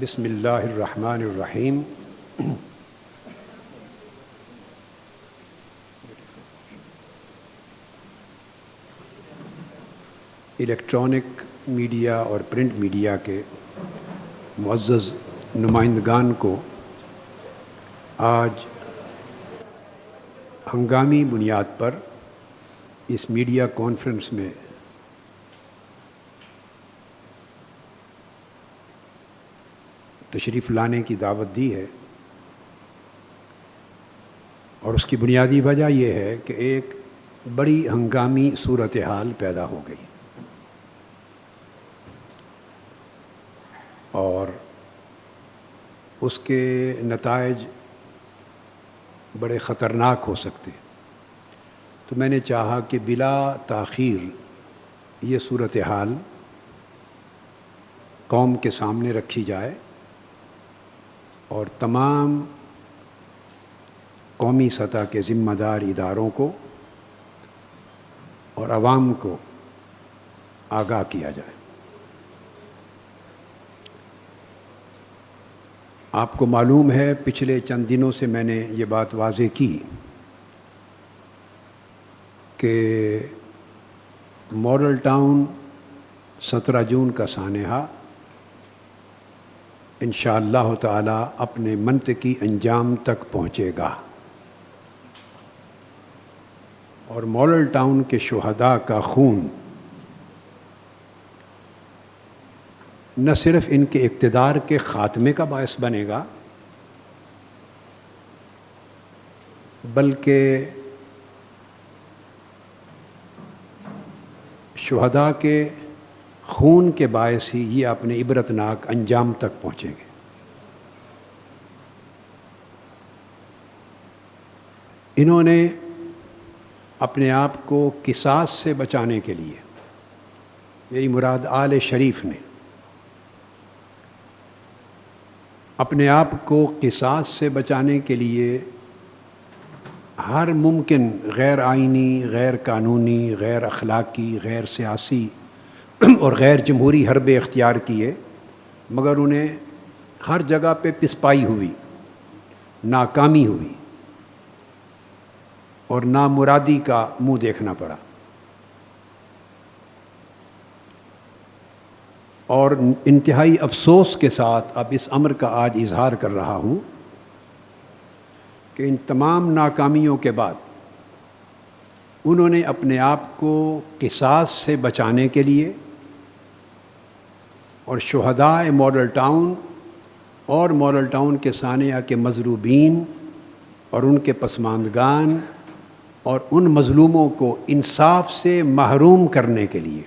بسم اللہ الرحمن الرحیم۔ الیکٹرانک میڈیا اور پرنٹ میڈیا کے معزز نمائندگان کو آج ہنگامی بنیاد پر اس میڈیا کانفرنس میں تشریف لانے کی دعوت دی ہے، اور اس کی بنیادی وجہ یہ ہے کہ ایک بڑی ہنگامی صورتحال پیدا ہو گئی اور اس کے نتائج بڑے خطرناک ہو سکتے۔ تو میں نے چاہا کہ بلا تاخیر یہ صورتحال قوم کے سامنے رکھی جائے اور تمام قومی سطح کے ذمہ دار اداروں کو اور عوام کو آگاہ کیا جائے۔ آپ کو معلوم ہے پچھلے چند دنوں سے میں نے یہ بات واضح کی کہ ماڈل ٹاؤن 17 جون کا سانحہ انشاءاللہ تعالی اپنے منطقی انجام تک پہنچے گا، اور ماڈل ٹاؤن کے شہداء کا خون نہ صرف ان کے اقتدار کے خاتمے کا باعث بنے گا، بلکہ شہداء کے خون کے باعث ہی یہ اپنے عبرتناک انجام تک پہنچیں گے۔ انہوں نے اپنے آپ کو قصاص سے بچانے کے لیے، میری مراد آل شریف نے اپنے آپ کو قصاص سے بچانے کے لیے ہر ممکن غیر آئینی، غیر قانونی، غیر اخلاقی، غیر سیاسی اور غیر جمہوری حربے اختیار کیے، مگر انہیں ہر جگہ پہ پسپائی ہوئی، ناکامی ہوئی اور نامرادی کا منہ دیکھنا پڑا۔ اور انتہائی افسوس کے ساتھ اب اس امر کا آج اظہار کر رہا ہوں کہ ان تمام ناکامیوں کے بعد انہوں نے اپنے آپ کو قصاص سے بچانے کے لیے اور شہداء ماڈل ٹاؤن اور ماڈل ٹاؤن کے سانحہ کے مظلومین اور ان کے پسماندگان اور ان مظلوموں کو انصاف سے محروم کرنے کے لیے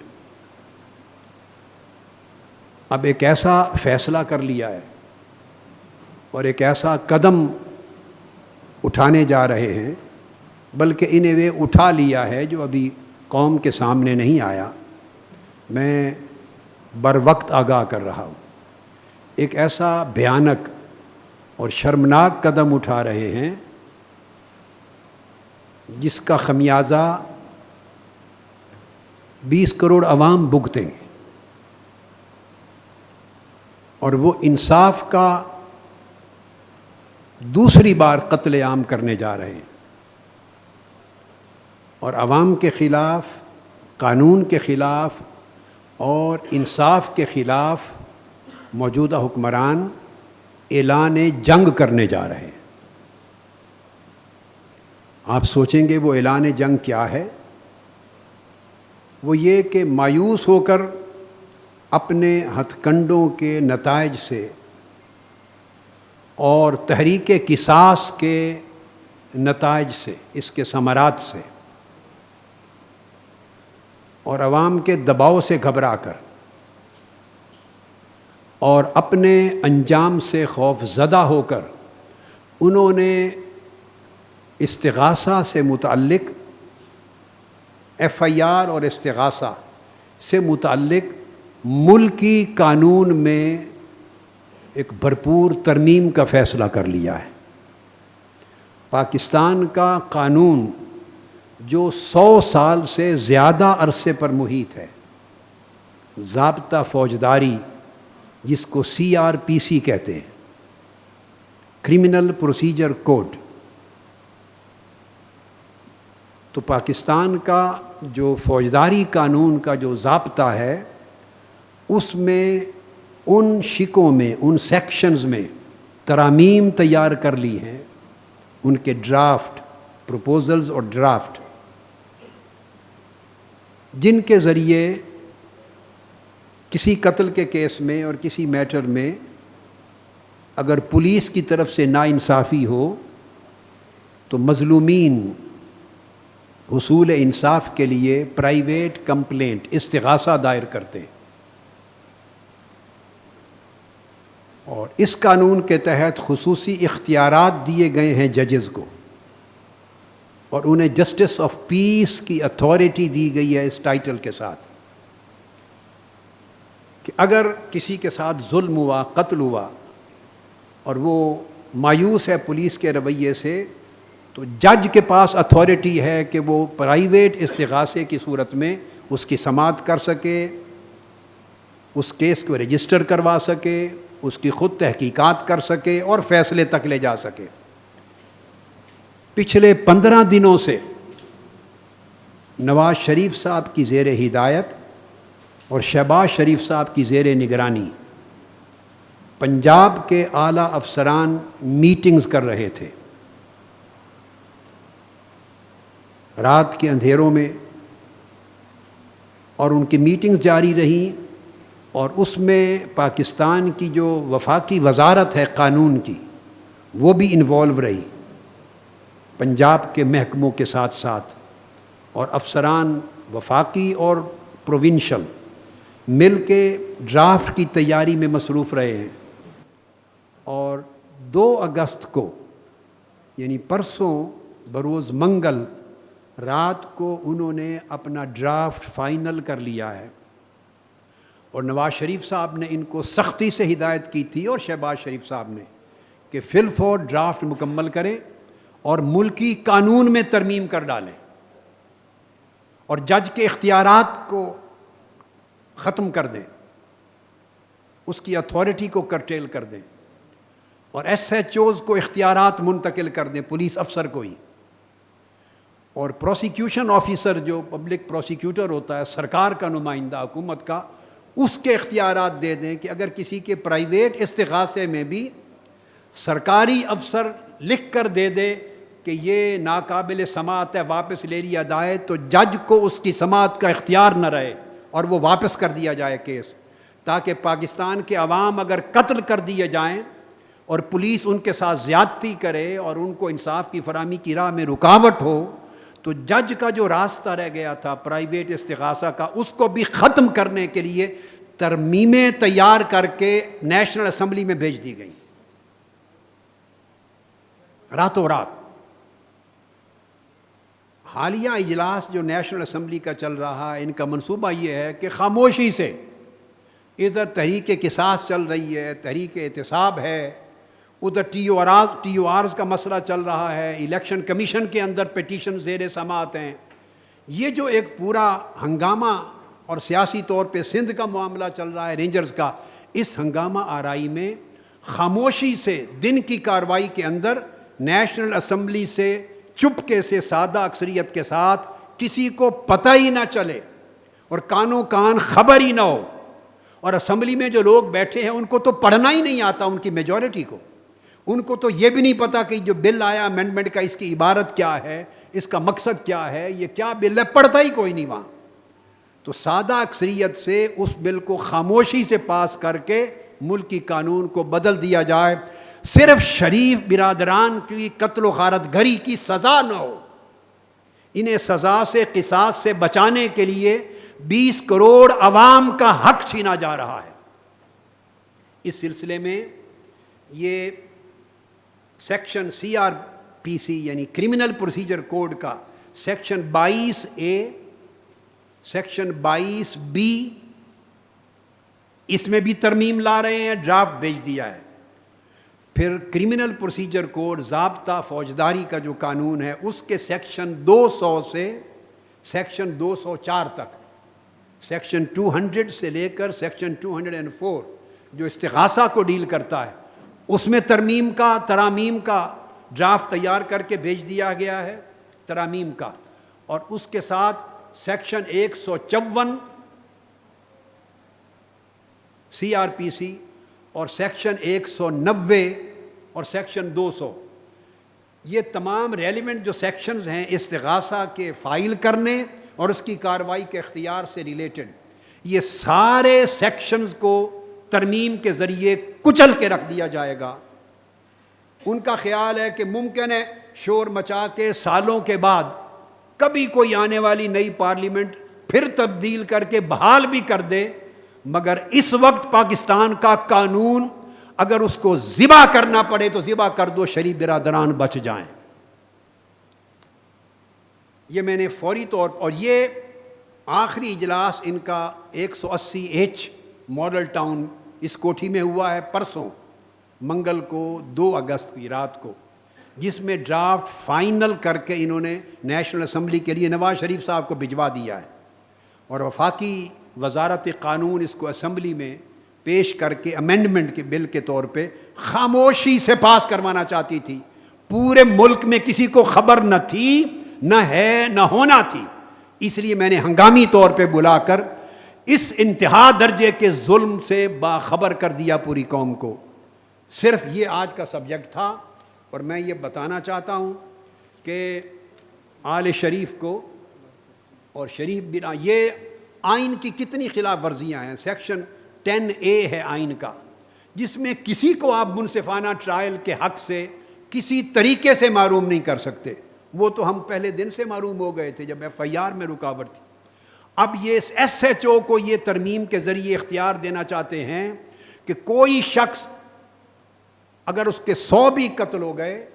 اب ایک ایسا فیصلہ کر لیا ہے اور ایک ایسا قدم اٹھانے جا رہے ہیں، بلکہ انہیں وہ اٹھا لیا ہے جو ابھی قوم کے سامنے نہیں آیا۔ میں بر وقت آگاہ کر رہا ہوں، ایک ایسا بھیانک اور شرمناک قدم اٹھا رہے ہیں جس کا خمیازہ 20 کروڑ عوام بھگتیں گے، اور وہ انصاف کا دوسری بار قتل عام کرنے جا رہے ہیں، اور عوام کے خلاف، قانون کے خلاف اور انصاف کے خلاف موجودہ حکمران اعلان جنگ کرنے جا رہے ہیں۔ آپ سوچیں گے وہ اعلان جنگ کیا ہے؟ وہ یہ کہ مایوس ہو کر اپنے ہتھ کنڈوں کے نتائج سے اور تحریک قصاص کے نتائج سے، اس کے ثمرات سے اور عوام کے دباؤ سے گھبرا کر اور اپنے انجام سے خوف زدہ ہو کر انہوں نے استغاثہ سے متعلق FIR اور استغاثہ سے متعلق ملکی قانون میں ایک بھرپور ترمیم کا فیصلہ کر لیا ہے۔ پاکستان کا قانون جو 100 سال سے زیادہ عرصے پر محیط ہے، ضابطہ فوجداری جس کو CRPC کہتے ہیں، کرمنل پروسیجر کوڈ. تو پاکستان کا جو فوجداری قانون کا جو ضابطہ ہے، اس میں ان شکوں میں، ان سیکشنز میں ترامیم تیار کر لی ہیں، ان کے ڈرافٹ، پروپوزلز اور ڈرافٹ، جن کے ذریعے کسی قتل کے کیس میں اور کسی میٹر میں اگر پولیس کی طرف سے ناانصافی ہو تو مظلومین حصول انصاف کے لیے پرائیویٹ کمپلینٹ، استغاثہ دائر کرتے ہیں. اور اس قانون کے تحت خصوصی اختیارات دیے گئے ہیں ججز کو، اور انہیں جسٹس آف پیس کی اتھارٹی دی گئی ہے اس ٹائٹل کے ساتھ کہ اگر کسی کے ساتھ ظلم ہوا، قتل ہوا، اور وہ مایوس ہے پولیس کے رویے سے، تو جج کے پاس اتھارٹی ہے کہ وہ پرائیویٹ استغاثے کی صورت میں اس کی سماعت کر سکے، اس کیس کو رجسٹر کروا سکے، اس کی خود تحقیقات کر سکے اور فیصلے تک لے جا سکے. پچھلے 15 دنوں سے نواز شریف صاحب کی زیر ہدایت اور شہباز شریف صاحب کی زیر نگرانی پنجاب کے اعلیٰ افسران میٹنگز کر رہے تھے. رات کے اندھیروں میں، اور ان کی میٹنگز جاری رہیں، اور اس میں پاکستان کی جو وفاقی وزارت ہے قانون کی، وہ بھی انوالو رہی پنجاب کے محکموں کے ساتھ ساتھ، اور افسران وفاقی اور پروونشل مل کے ڈرافٹ کی تیاری میں مصروف رہے ہیں. اور 2 اگست کو، یعنی پرسوں بروز منگل رات کو، انہوں نے اپنا ڈرافٹ فائنل کر لیا ہے. اور نواز شریف صاحب نے ان کو سختی سے ہدایت کی تھی، اور شہباز شریف صاحب نے، کہ فی الفور ڈرافٹ مکمل کریں اور ملکی قانون میں ترمیم کر ڈالیں، اور جج کے اختیارات کو ختم کر دیں، اس کی اتھارٹی کو کرٹیل کر دیں، اور SHOs کو اختیارات منتقل کر دیں، پولیس افسر کو ہی. اور پروسیکیوشن آفیسر جو پبلک پروسیکیوٹر ہوتا ہے، سرکار کا نمائندہ حکومت کا، اس کے اختیارات دے دیں کہ اگر کسی کے پرائیویٹ استغاثے میں بھی سرکاری افسر لکھ کر دے دے کہ یہ ناقابل سماعت ہے، واپس لے لیا جائے، تو جج کو اس کی سماعت کا اختیار نہ رہے اور وہ واپس کر دیا جائے کیس، تاکہ پاکستان کے عوام اگر قتل کر دیے جائیں اور پولیس ان کے ساتھ زیادتی کرے اور ان کو انصاف کی فراہمی کی راہ میں رکاوٹ ہو، تو جج کا جو راستہ رہ گیا تھا پرائیویٹ استغاثہ کا، اس کو بھی ختم کرنے کے لیے ترمیمیں تیار کر کے نیشنل اسمبلی میں بھیج دی گئی راتوں رات. حالیہ اجلاس جو نیشنل اسمبلی کا چل رہا ہے، ان کا منصوبہ یہ ہے کہ خاموشی سے، ادھر تحریک قصاص چل رہی ہے، تحریک احتساب ہے، ادھر TORs کا مسئلہ چل رہا ہے، الیکشن کمیشن کے اندر پیٹیشن زیر سماعت ہیں، یہ جو ایک پورا ہنگامہ اور سیاسی طور پہ سندھ کا معاملہ چل رہا ہے، رینجرز کا، اس ہنگامہ آرائی میں خاموشی سے دن کی کارروائی کے اندر نیشنل اسمبلی سے چپکے سے سادہ اکثریت کے ساتھ کسی کو پتہ ہی نہ چلے اور کانوں کان خبر ہی نہ ہو، اور اسمبلی میں جو لوگ بیٹھے ہیں ان کو تو پڑھنا ہی نہیں آتا، ان کی میجورٹی کو، ان کو تو یہ بھی نہیں پتا کہ جو بل آیا امینڈمنٹ کا، اس کی عبارت کیا ہے، اس کا مقصد کیا ہے، یہ کیا بل ہے، پڑھتا ہی کوئی نہیں وہاں. تو سادہ اکثریت سے اس بل کو خاموشی سے پاس کر کے ملکی قانون کو بدل دیا جائے، صرف شریف برادران کی قتل و غارت گری کی سزا نہ ہو، انہیں سزا سے، قصاص سے بچانے کے لیے 20 کروڑ عوام کا حق چھینا جا رہا ہے. اس سلسلے میں یہ سیکشن CRPC یعنی کرمنل پروسیجر کوڈ کا سیکشن 22A، سیکشن 22B، اس میں بھی ترمیم لا رہے ہیں، ڈرافٹ بھیج دیا ہے. پھر کرمنل پروسیجر کوڈ، ضابطہ فوجداری کا جو قانون ہے، اس کے سیکشن 200 سے سیکشن 204 تک، سیکشن 200 سے لے کر سیکشن 204 جو استغاثہ کو ڈیل کرتا ہے، اس میں ترامیم کا ڈرافٹ تیار کر کے بھیج دیا گیا ہے، ترامیم کا، اور اس کے ساتھ سیکشن 154 CRPC اور سیکشن 190 اور سیکشن 200، یہ تمام ریلیونٹ جو سیکشنز ہیں استغاثہ کے فائل کرنے اور اس کی کارروائی کے اختیار سے ریلیٹڈ، یہ سارے سیکشنز کو ترمیم کے ذریعے کچل کے رکھ دیا جائے گا۔ ان کا خیال ہے کہ ممکن ہے شور مچا کے سالوں کے بعد کبھی کوئی آنے والی نئی پارلیمنٹ پھر تبدیل کر کے بحال بھی کر دے، مگر اس وقت پاکستان کا قانون اگر اس کو ذبح کرنا پڑے تو ذبح کر دو، شریف برادران بچ جائیں۔ یہ میں نے فوری طور پر، اور یہ آخری اجلاس ان کا 180H ماڈل ٹاؤن اس کوٹھی میں ہوا ہے پرسوں منگل کو 2 اگست کی رات کو، جس میں ڈرافٹ فائنل کر کے انہوں نے نیشنل اسمبلی کے لیے نواز شریف صاحب کو بھجوا دیا ہے، اور وفاقی وزارت قانون اس کو اسمبلی میں پیش کر کے امینڈمنٹ کے بل کے طور پہ خاموشی سے پاس کروانا چاہتی تھی۔ پورے ملک میں کسی کو خبر نہ تھی، نہ ہے، نہ ہونا تھی، اس لیے میں نے ہنگامی طور پہ بلا کر اس انتہا درجے کے ظلم سے باخبر کر دیا پوری قوم کو۔ صرف یہ آج کا سبجیکٹ تھا، اور میں یہ بتانا چاہتا ہوں کہ آل شریف کو اور شریف بنا، یہ آئین کی کتنی خلاف ورزیاں ہیں۔ سیکشن 10A ہے آئین کا، جس میں کسی کو آپ منصفانہ ٹرائل کے حق سے کسی طریقے سے معروم نہیں کر سکتے۔ وہ تو ہم پہلے دن سے معروم ہو گئے تھے جب FIR میں رکاوٹ تھی۔ اب یہ SHO کو یہ ترمیم کے ذریعے اختیار دینا چاہتے ہیں کہ کوئی شخص اگر اس کے 100 بھی قتل ہو گئے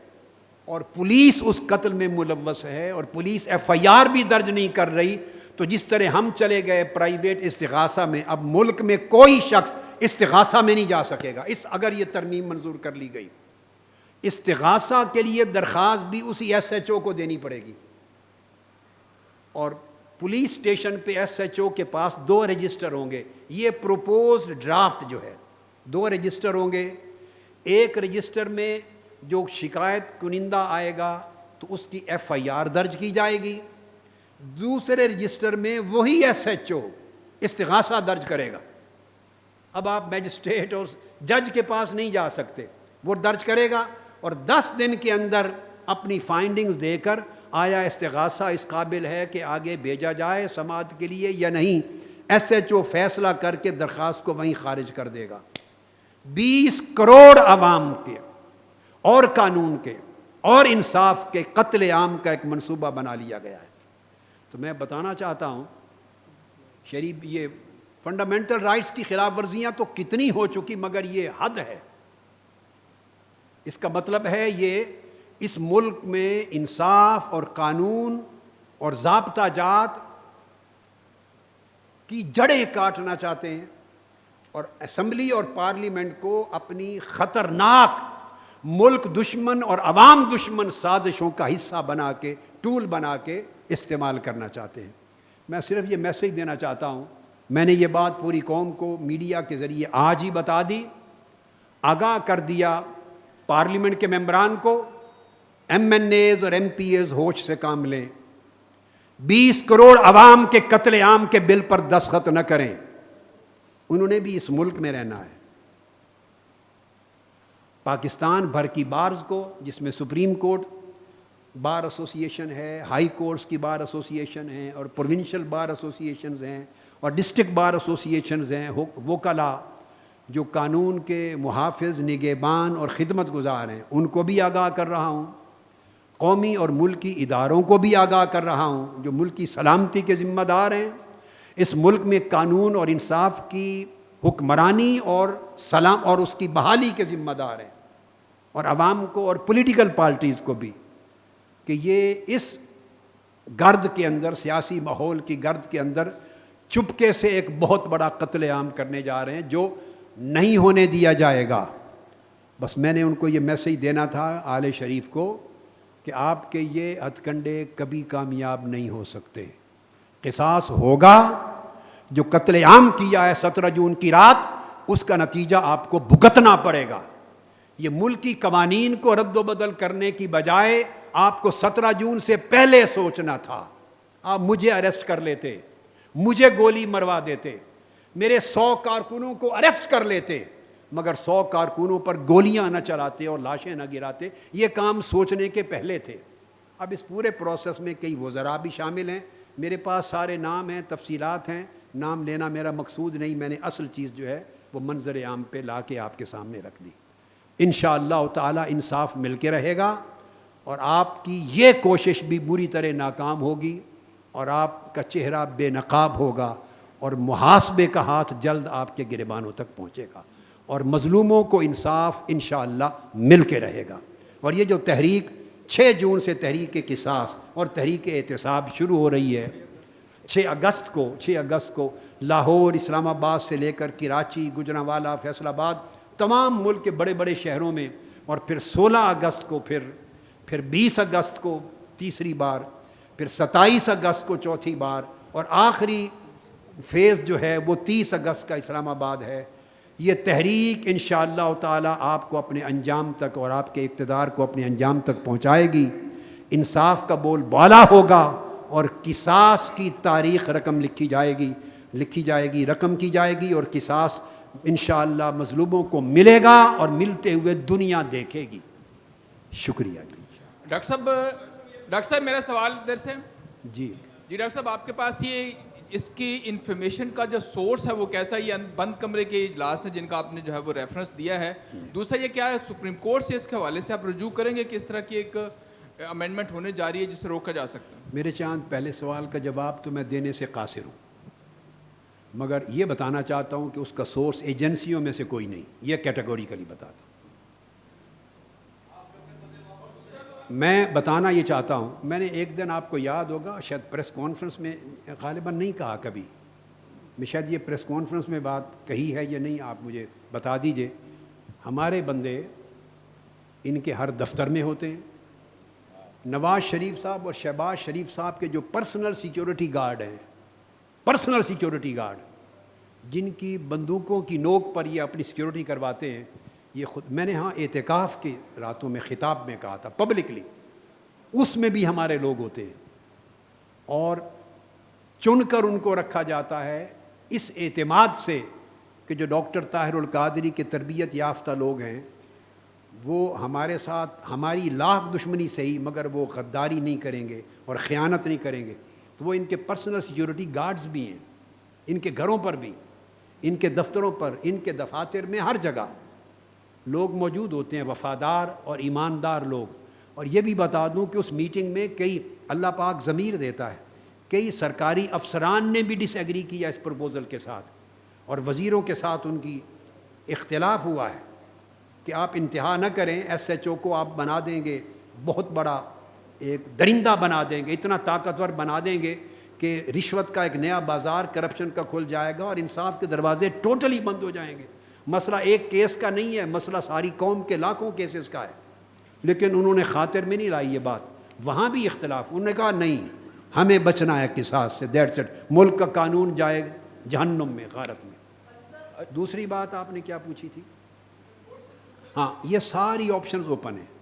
اور پولیس اس قتل میں ملوث ہے اور پولیس FIR بھی درج نہیں کر رہی، تو جس طرح ہم چلے گئے پرائیویٹ استغاثہ میں، اب ملک میں کوئی شخص استغاثہ میں نہیں جا سکے گا اگر یہ ترمیم منظور کر لی گئی۔ استغاثہ کے لیے درخواست بھی اسی SHO کو دینی پڑے گی، اور پولیس اسٹیشن پہ SHO کے پاس 2 رجسٹر ہوں گے۔ یہ پروپوزڈ ڈرافٹ جو ہے 2 رجسٹر ہوں گے۔ ایک رجسٹر میں جو شکایت کنندہ آئے گا تو اس کی FIR درج کی جائے گی، دوسرے رجسٹر میں وہی SHO استغاثہ درج کرے گا۔ اب آپ میجسٹریٹ اور جج کے پاس نہیں جا سکتے، وہ درج کرے گا اور 10 دن کے اندر اپنی فائنڈنگز دے کر آیا استغاثہ اس قابل ہے کہ آگے بھیجا جائے سماعت کے لیے یا نہیں، SHO فیصلہ کر کے درخواست کو وہیں خارج کر دے گا۔ 20 کروڑ عوام کے اور قانون کے اور انصاف کے قتل عام کا ایک منصوبہ بنا لیا گیا ہے۔ تو میں بتانا چاہتا ہوں شریف، یہ فنڈامنٹل رائٹس کی خلاف ورزیاں تو کتنی ہو چکی، مگر یہ حد ہے۔ اس کا مطلب ہے یہ اس ملک میں انصاف اور قانون اور ضابطہ جات کی جڑیں کاٹنا چاہتے ہیں، اور اسمبلی اور پارلیمنٹ کو اپنی خطرناک ملک دشمن اور عوام دشمن سازشوں کا حصہ بنا کے، ٹول بنا کے استعمال کرنا چاہتے ہیں۔ میں صرف یہ میسج دینا چاہتا ہوں، میں نے یہ بات پوری قوم کو میڈیا کے ذریعے آج ہی بتا دی، آگاہ کر دیا پارلیمنٹ کے ممبران کو، MNAs اور MPAs ہوش سے کام لیں، 20 کروڑ عوام کے قتل عام کے بل پر دستخط نہ کریں، انہوں نے بھی اس ملک میں رہنا ہے۔ پاکستان بھر کی بارز کو، جس میں سپریم کورٹ بار ایسوسی ایشن ہے، ہائی کورٹس کی بار ایسوسی ایشن ہے، اور پروونشل بار ایسوسی ایشنز ہیں، اور ڈسٹرکٹ بار ایسوسی ایشنز ہیں، وکلاء جو قانون کے محافظ، نگہبان اور خدمت گزار ہیں، ان کو بھی آگاہ کر رہا ہوں، قومی اور ملکی اداروں کو بھی آگاہ کر رہا ہوں جو ملکی سلامتی کے ذمہ دار ہیں، اس ملک میں قانون اور انصاف کی حکمرانی اور سلام اور اس کی بحالی کے ذمہ دار ہیں، اور عوام کو اور پولیٹیکل پارٹیز کو بھی، کہ یہ اس گرد کے اندر، سیاسی ماحول کی گرد کے اندر چپکے سے ایک بہت بڑا قتل عام کرنے جا رہے ہیں جو نہیں ہونے دیا جائے گا۔ بس میں نے ان کو یہ میسیج دینا تھا آل شریف کو کہ آپ کے یہ ہتھ کنڈے کبھی کامیاب نہیں ہو سکتے۔ قصاص ہوگا، جو قتل عام کیا ہے 17 جون کی رات، اس کا نتیجہ آپ کو بھگتنا پڑے گا۔ یہ ملکی قوانین کو رد و بدل کرنے کی بجائے آپ کو 17 جون سے پہلے سوچنا تھا۔ آپ مجھے اریسٹ کر لیتے، مجھے گولی مروا دیتے، میرے 100 کارکنوں کو اریسٹ کر لیتے، مگر 100 کارکنوں پر گولیاں نہ چلاتے اور لاشیں نہ گراتے۔ یہ کام سوچنے کے پہلے تھے۔ اب اس پورے پروسیس میں کئی وزراء بھی شامل ہیں، میرے پاس سارے نام ہیں، تفصیلات ہیں، نام لینا میرا مقصود نہیں، میں نے اصل چیز جو ہے وہ منظر عام پہ لا کے آپ کے سامنے رکھ دی۔ انشاءاللہ تعالی انصاف مل کے رہے گا، اور آپ کی یہ کوشش بھی بری طرح ناکام ہوگی، اور آپ کا چہرہ بے نقاب ہوگا، اور محاسبے کا ہاتھ جلد آپ کے گریبانوں تک پہنچے گا، اور مظلوموں کو انصاف انشاءاللہ مل کے رہے گا۔ اور یہ جو تحریک 6 جون سے تحریک قصاص اور تحریک احتساب شروع ہو رہی ہے، 6 اگست کو لاہور، اسلام آباد سے لے کر کراچی، گجرانوالہ، فیصل آباد، تمام ملک کے بڑے بڑے شہروں میں، اور پھر 16 اگست کو، پھر 20 اگست کو تیسری بار، پھر 27 اگست کو چوتھی بار، اور آخری فیز جو ہے وہ 30 اگست کا اسلام آباد ہے۔ یہ تحریک انشاءاللہ تعالی آپ کو اپنے انجام تک اور آپ کے اقتدار کو اپنے انجام تک پہنچائے گی۔ انصاف کا بول بالا ہوگا، اور قصاص کی تاریخ رقم لکھی جائے گی، رقم کی جائے گی، اور قصاص انشاءاللہ مظلوموں کو ملے گا، اور ملتے ہوئے دنیا دیکھے گی۔ شکریہ جی۔ ڈاکٹر صاحب میرا سوال ادھر سے۔ جی ڈاکٹر صاحب، آپ کے پاس یہ اس کی انفارمیشن کا جو سورس ہے وہ کیسا؟ یہ بند کمرے کے اجلاس ہیں جن کا آپ نے جو ہے وہ ریفرنس دیا ہے۔ دوسرا یہ کیا ہے، سپریم کورٹ سے اس کے حوالے سے آپ رجوع کریں گے کہ اس طرح کی ایک امینڈمنٹ ہونے جا رہی ہے جسے روکا جا سکتا ہے؟ میرے چاند پہلے سوال کا جواب تو میں دینے سے قاصر ہوں، مگر یہ بتانا چاہتا ہوں کہ اس کا سورس ایجنسیوں میں سے کوئی نہیں، یہ کیٹیگوریکلی بتاتا ہوں۔ میں بتانا یہ چاہتا ہوں، میں نے ایک دن، آپ کو یاد ہوگا شاید پریس کانفرنس میں، غالباً نہیں کہا کبھی، میں شاید یہ پریس کانفرنس میں بات کہی ہے یا نہیں، آپ مجھے بتا دیجئے۔ ہمارے بندے ان کے ہر دفتر میں ہوتے ہیں۔ نواز شریف صاحب اور شہباز شریف صاحب کے جو پرسنل سیکیورٹی گارڈ ہیں، پرسنل سیکیورٹی گارڈ، جن کی بندوقوں کی نوک پر یہ اپنی سیکیورٹی کرواتے ہیں، یہ خود میں نے ہاں اعتکاف کی راتوں میں خطاب میں کہا تھا پبلکلی، اس میں بھی ہمارے لوگ ہوتے ہیں، اور چن کر ان کو رکھا جاتا ہے اس اعتماد سے کہ جو ڈاکٹر طاہر القادری کے تربیت یافتہ لوگ ہیں، وہ ہمارے ساتھ ہماری لاکھ دشمنی صحیح، مگر وہ غداری نہیں کریں گے اور خیانت نہیں کریں گے، تو وہ ان کے پرسنل سیکیورٹی گارڈز بھی ہیں، ان کے گھروں پر بھی، ان کے دفتروں پر، ان کے دفاتر میں، ہر جگہ لوگ موجود ہوتے ہیں، وفادار اور ایماندار لوگ۔ اور یہ بھی بتا دوں کہ اس میٹنگ میں کئی، اللہ پاک ضمیر دیتا ہے، کئی سرکاری افسران نے بھی ڈس ایگری کیا اس پروپوزل کے ساتھ، اور وزیروں کے ساتھ ان کی اختلاف ہوا ہے کہ آپ انتہا نہ کریں، ایس ایچ او کو آپ بنا دیں گے بہت بڑا ایک درندہ بنا دیں گے، اتنا طاقتور بنا دیں گے کہ رشوت کا ایک نیا بازار کرپشن کا کھل جائے گا، اور انصاف کے دروازے ٹوٹلی بند ہو جائیں گے۔ مسئلہ ایک کیس کا نہیں ہے، مسئلہ ساری قوم کے لاکھوں کیسز کا ہے، لیکن انہوں نے خاطر میں نہیں لائی یہ بات، وہاں بھی اختلاف، انہوں نے کہا نہیں، ہمیں بچنا ہے قصاص سے، دیٹس اٹ، ملک کا قانون جائے جہنم میں، غارت میں۔ دوسری بات آپ نے کیا پوچھی تھی؟ ہاں، یہ ساری آپشنز اوپن ہیں۔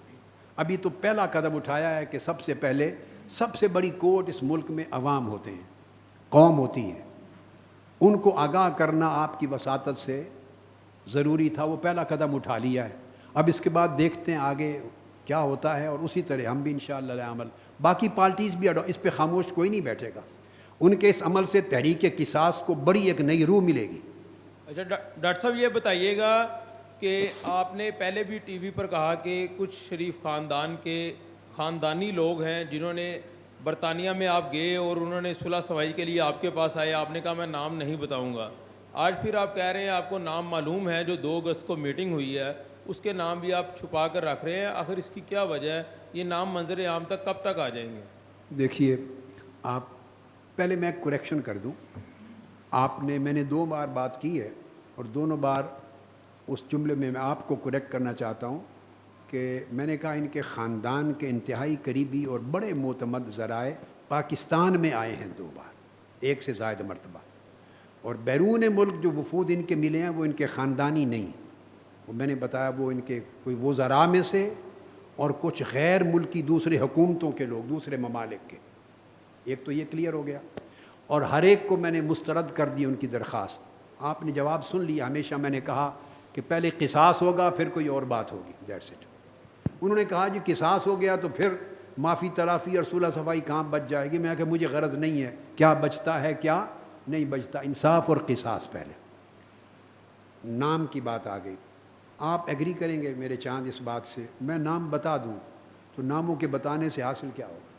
ابھی تو پہلا قدم اٹھایا ہے کہ سب سے پہلے، سب سے بڑی کورٹ اس ملک میں عوام ہوتے ہیں، قوم ہوتی ہے، ان کو آگاہ کرنا آپ کی وساطت سے ضروری تھا، وہ پہلا قدم اٹھا لیا ہے۔ اب اس کے بعد دیکھتے ہیں آگے کیا ہوتا ہے، اور اسی طرح ہم بھی انشاءاللہ عمل، باقی پارٹیز بھی اس پہ خاموش کوئی نہیں بیٹھے گا، ان کے اس عمل سے تحریک قصاص کو بڑی ایک نئی روح ملے گی۔ اچھا ڈاکٹر صاحب، یہ بتائیے گا کہ آپ نے پہلے بھی ٹی وی پر کہا کہ کچھ شریف خاندان کے خاندانی لوگ ہیں جنہوں نے برطانیہ میں آپ گئے اور انہوں نے صلح صفائی کے لیے آپ کے پاس آئے، آپ نے کہا میں نام نہیں بتاؤں گا، آج پھر آپ کہہ رہے ہیں آپ کو نام معلوم ہے، جو 2 اگست کو میٹنگ ہوئی ہے اس کے نام بھی آپ چھپا کر رکھ رہے ہیں، آخر اس کی کیا وجہ ہے؟ یہ نام منظر عام تک کب تک آ جائیں گے؟ دیکھیے، آپ پہلے میں کریکشن کر دوں، میں نے 2 بار بات کی ہے، اور دونوں بار اس جملے میں آپ کو کریکٹ کرنا چاہتا ہوں کہ میں نے کہا ان کے خاندان کے انتہائی قریبی اور بڑے معتمد ذرائع پاکستان میں آئے ہیں 2 بار، 1 سے زائد مرتبہ، اور بیرون ملک جو وفود ان کے ملے ہیں وہ ان کے خاندانی نہیں، وہ میں نے بتایا وہ ان کے کوئی وزراء میں سے اور کچھ غیر ملکی دوسرے حکومتوں کے لوگ، دوسرے ممالک کے. ایک تو یہ کلیئر ہو گیا. اور ہر ایک کو میں نے مسترد کر دی ان کی درخواست. آپ نے جواب سن لیا. ہمیشہ میں نے کہا کہ پہلے قصاص ہوگا پھر کوئی اور بات ہوگی. That's it. انہوں نے کہا جی قصاص ہو گیا تو پھر معافی تلافی اور صلح صفائی کہاں بچ جائے گی. میں نے کہا مجھے غرض نہیں ہے کیا بچتا ہے کیا نہیں بچتا. انصاف اور قصاص پہلے. نام کی بات آ گئی. آپ ایگری کریں گے میرے چاند اس بات سے، میں نام بتا دوں تو ناموں کے بتانے سے حاصل کیا ہوگا؟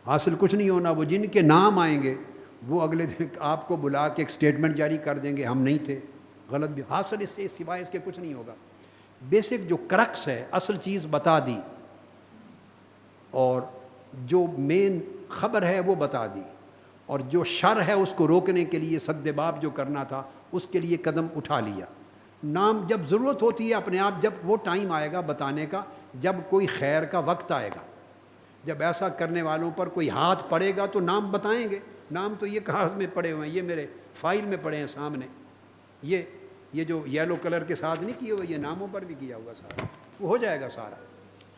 حاصل کچھ نہیں ہونا. وہ جن کے نام آئیں گے وہ اگلے دن آپ کو بلا کے ایک سٹیٹمنٹ جاری کر دیں گے ہم نہیں تھے. غلط بھی حاصل اس سے سوائے اس کے کچھ نہیں ہوگا. بیسک جو کرکس ہے، اصل چیز بتا دی اور جو مین خبر ہے وہ بتا دی، اور جو شر ہے اس کو روکنے کے لیے سد باب جو کرنا تھا اس کے لیے قدم اٹھا لیا. نام جب ضرورت ہوتی ہے اپنے آپ، جب وہ ٹائم آئے گا بتانے کا، جب کوئی خیر کا وقت آئے گا، جب ایسا کرنے والوں پر کوئی ہاتھ پڑے گا تو نام بتائیں گے. نام تو یہ کاغذ میں پڑے ہوئے ہیں، یہ میرے فائل میں پڑے ہیں سامنے. یہ جو یلو کلر کے ساتھ نہیں کیے ہوئے، یہ ناموں پر بھی کیا ہوا سارا. وہ ہو جائے گا سارا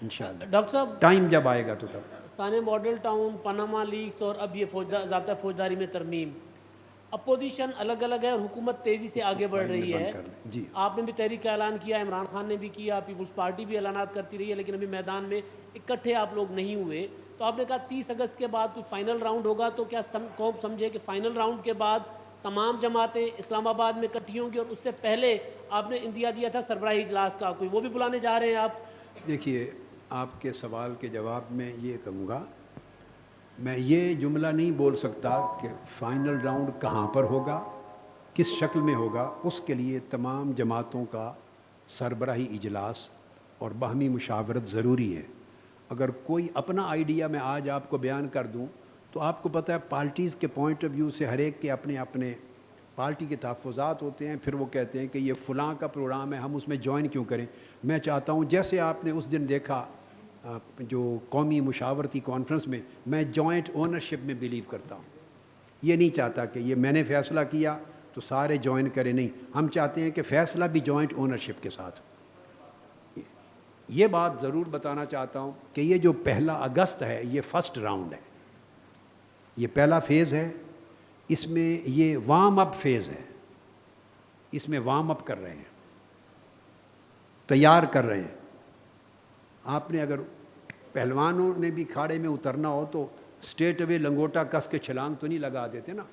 انشاءاللہ. ڈاکٹر صاحب ٹائم جب آئے گا تو تب. سانے ماڈل ٹاؤن، پاناما لیکس اور اب یہ ضابطہ فوجداری میں ترمیم، اپوزیشن الگ الگ ہے اور حکومت تیزی سے آگے بڑھ رہی ہے. جی آپ نے بھی تحریک کا اعلان کیا، عمران خان نے بھی کیا، پیپلز پارٹی بھی اعلانات کرتی رہی ہے، لیکن ابھی میدان میں اکٹھے آپ لوگ نہیں ہوئے. تو آپ نے کہا 30 اگست کے بعد کوئی فائنل راؤنڈ ہوگا، تو کیا قوم سمجھے کہ فائنل راؤنڈ کے بعد تمام جماعتیں اسلام آباد میں اکٹھی ہوں گی؟ اور اس سے پہلے آپ نے اندیا دیا تھا سربراہی اجلاس کا، کوئی وہ بھی بلانے جا رہے ہیں آپ؟ دیکھیے، آپ کے سوال کے جواب میں یہ کہوں گا، میں یہ جملہ نہیں بول سکتا کہ فائنل راؤنڈ کہاں پر ہوگا، کس شکل میں ہوگا. اس کے لیے تمام جماعتوں کا سربراہی اجلاس اور باہمی مشاورت ضروری ہے. اگر کوئی اپنا آئیڈیا میں آج آپ کو بیان کر دوں تو آپ کو پتہ ہے پارٹیز کے پوائنٹ آف ویو سے ہر ایک کے اپنے اپنے پارٹی کے تحفظات ہوتے ہیں. پھر وہ کہتے ہیں کہ یہ فلاں کا پروگرام ہے، ہم اس میں جوائن کیوں کریں. میں چاہتا ہوں جیسے آپ نے اس دن دیکھا جو قومی مشاورتی کانفرنس میں، میں جوائنٹ اونرشپ میں بلیو کرتا ہوں. یہ نہیں چاہتا کہ یہ میں نے فیصلہ کیا تو سارے جوائن کریں، نہیں. ہم چاہتے ہیں کہ فیصلہ بھی جوائنٹ اونرشپ کے ساتھ. یہ بات ضرور بتانا چاہتا ہوں کہ یہ جو 1 اگست ہے یہ فرسٹ راؤنڈ ہے، یہ پہلا فیز ہے. اس میں یہ وارم اپ فیز ہے، اس میں وارم اپ کر رہے ہیں، تیار کر رہے ہیں. آپ نے اگر پہلوانوں نے بھی کھاڑے میں اترنا ہو تو اسٹیٹ اوے لنگوٹا کس کے چھلانگ تو نہیں لگا دیتے نا.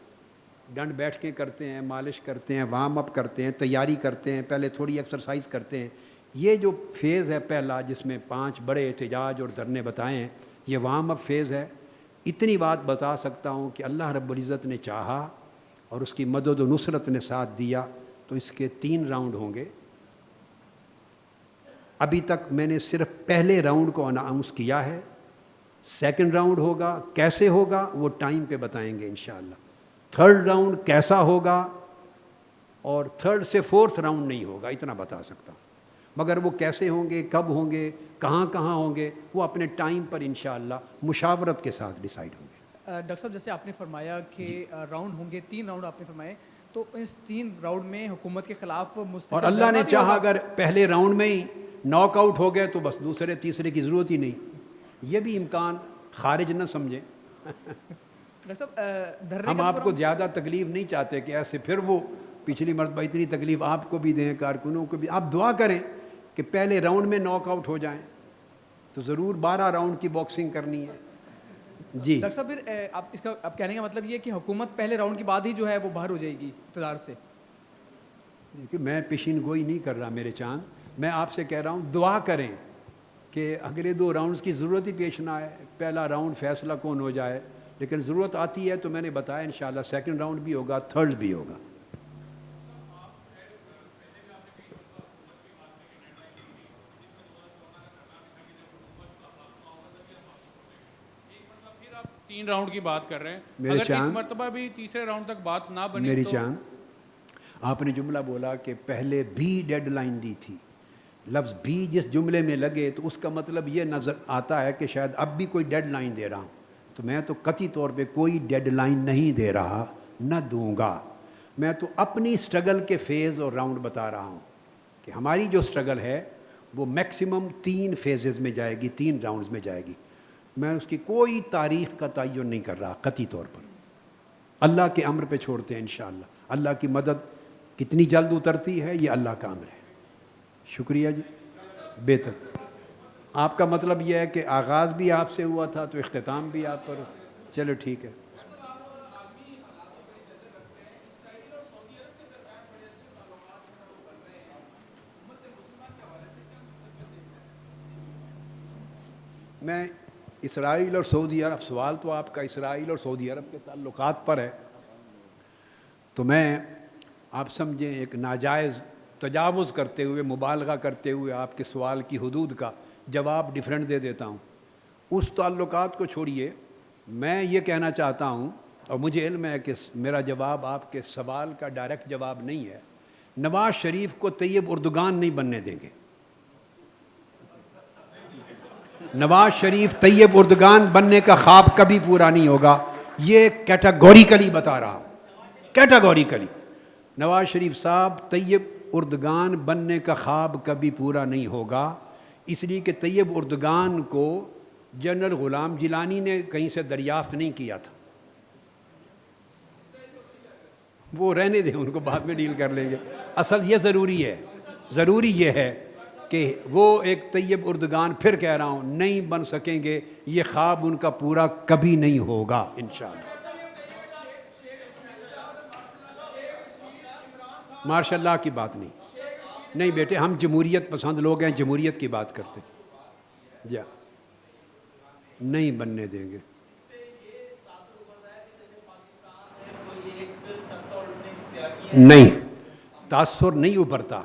ڈنڈ بیٹھ کے کرتے ہیں، مالش کرتے ہیں، وارم اپ کرتے ہیں، تیاری کرتے ہیں، پہلے تھوڑی ایکسرسائز کرتے ہیں. یہ جو فیز ہے پہلا، جس میں 5 بڑے احتجاج اور دھرنے بتائے ہیں، یہ وارم اپ فیز ہے. اتنی بات بتا سکتا ہوں کہ اللہ رب العزت نے چاہا اور اس کی مدد و نصرت نے ساتھ دیا تو اس کے 3 راؤنڈ ہوں گے. ابھی تک میں نے صرف پہلے راؤنڈ کو اناؤنس کیا ہے. سیکنڈ راؤنڈ ہوگا، کیسے ہوگا وہ ٹائم پہ بتائیں گے انشاءاللہ. تھرڈ راؤنڈ کیسا ہوگا اور 3rd سے 4th راؤنڈ نہیں ہوگا، اتنا بتا سکتا ہوں. مگر وہ کیسے ہوں گے، کب ہوں گے، کہاں کہاں ہوں گے، وہ اپنے ٹائم پر انشاءاللہ مشاورت کے ساتھ ڈیسائیڈ ہوں گے. ڈاکٹر صاحب جیسے آپ نے فرمایا کہ راؤنڈ ہوں گے، 3 راؤنڈ آپ نے فرمائے، تو اس 3 راؤنڈ میں حکومت کے خلاف اور اللہ نے چاہا اگر پہلے راؤنڈ میں ہی ناک آؤٹ ہو گئے تو بس دوسرے تیسرے کی ضرورت ہی نہیں. یہ بھی امکان خارج نہ سمجھیں. ہم آپ کو زیادہ تکلیف نہیں چاہتے کہ ایسے پھر وہ پچھلی مرتبہ اتنی تکلیف آپ کو بھی دیں، کارکنوں کو بھی. آپ دعا کریں کہ پہلے راؤنڈ میں ناک آؤٹ ہو جائیں تو ضرور 12 راؤنڈ کی باکسنگ کرنی ہے. جی ڈاکٹر صاحب پھر آپ اس کا اب کہنے کا مطلب یہ کہ حکومت پہلے راؤنڈ کے بعد ہی جو ہے وہ باہر ہو جائے گی اقتدار سے؟ دیکھیے میں پیشین گوئی نہیں کر رہا میرے چاند، میں آپ سے کہہ رہا ہوں دعا کریں کہ اگلے 2 راؤنڈز کی ضرورت ہی پیش نہ آئے. پہلا راؤنڈ فیصلہ کون ہو جائے، لیکن ضرورت آتی ہے تو میں نے بتایا انشاءاللہ سیکنڈ راؤنڈ بھی ہوگا، تھرڈ بھی ہوگا. پھر آپ 3 راؤنڈ کی بات کر رہے ہیں، میرے اگر اس چاند مرتبہ بھی تیسرے راؤنڈ تک بات نہ بنی میری تو چاند آپ نے جملہ بولا کہ پہلے بھی ڈیڈ لائن دی تھی. لفظ بھی جس جملے میں لگے تو اس کا مطلب یہ نظر آتا ہے کہ شاید اب بھی کوئی ڈیڈ لائن دے رہا ہوں. تو میں تو قطعی طور پہ کوئی ڈیڈ لائن نہیں دے رہا، نہ دوں گا. میں تو اپنی سٹرگل کے فیز اور راؤنڈ بتا رہا ہوں کہ ہماری جو سٹرگل ہے وہ میکسیمم 3 فیزز میں جائے گی، 3 راؤنڈز میں جائے گی. میں اس کی کوئی تاریخ کا تعین نہیں کر رہا قطعی طور پر. اللہ کے امر پہ چھوڑتے ہیں انشاءاللہ. اللہ کی مدد کتنی جلد اترتی ہے یہ اللہ کا امر ہے. شکریہ جی. بہتر. آپ کا مطلب یہ ہے کہ آغاز بھی آپ سے ہوا تھا تو اختتام بھی آپ پر. چلو ٹھیک ہے. میں اسرائیل اور سعودی عرب، سوال تو آپ کا اسرائیل اور سعودی عرب کے تعلقات پر ہے، تو میں آپ سمجھیں ایک ناجائز تجاوز کرتے ہوئے، مبالغہ کرتے ہوئے آپ کے سوال کی حدود کا جواب ڈیفرنٹ دے دیتا ہوں. اس تعلقات کو چھوڑیے، میں یہ کہنا چاہتا ہوں، اور مجھے علم ہے کہ میرا جواب آپ کے سوال کا ڈائریکٹ جواب نہیں ہے. نواز شریف کو طیب اردگان نہیں بننے دیں گے. نواز شریف طیب اردگان بننے کا خواب کبھی پورا نہیں ہوگا. یہ کیٹاگوریکلی بتا رہا ہوں، کیٹاگوریکلی. نواز شریف صاحب طیب اردگان بننے کا خواب کبھی پورا نہیں ہوگا، اس لیے کہ طیب اردگان کو جنرل غلام جیلانی نے کہیں سے دریافت نہیں کیا تھا. وہ رہنے دیں، ان کو بعد میں ڈیل کر لیں گے. اصل یہ ضروری یہ ہے کہ وہ ایک طیب اردگان، پھر کہہ رہا ہوں، نہیں بن سکیں گے. یہ خواب ان کا پورا کبھی نہیں ہوگا انشاءاللہ. ماشاء اللہ کی بات نہیں بیٹے، ہم جمہوریت پسند لوگ ہیں، جمہوریت کی بات کرتے جا نہیں بننے دیں گے. نہیں، تاثر نہیں ابھرتا.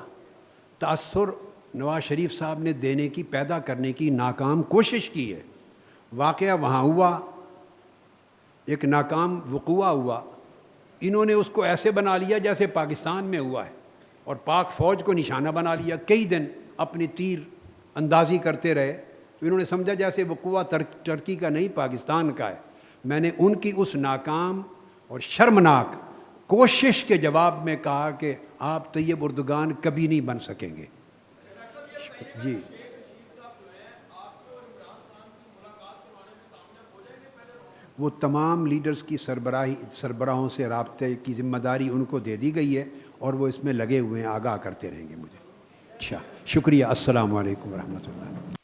تاثر نواز شریف صاحب نے دینے کی، پیدا کرنے کی ناکام کوشش کی ہے. واقعہ وہاں ہوا، ایک ناکام وقوع ہوا. انہوں نے اس کو ایسے بنا لیا جیسے پاکستان میں ہوا ہے، اور پاک فوج کو نشانہ بنا لیا. کئی دن اپنی تیر اندازی کرتے رہے، تو انہوں نے سمجھا جیسے وقوع ترکی کا نہیں، پاکستان کا ہے. میں نے ان کی اس ناکام اور شرمناک کوشش کے جواب میں کہا کہ آپ طیب اردگان کبھی نہیں بن سکیں گے. جی وہ تمام لیڈرز کی سربراہوں سے رابطے کی ذمہ داری ان کو دے دی گئی ہے، اور وہ اس میں لگے ہوئے ہیں، آگاہ کرتے رہیں گے مجھے. اچھا، شکریہ. السلام علیکم ورحمۃ اللہ.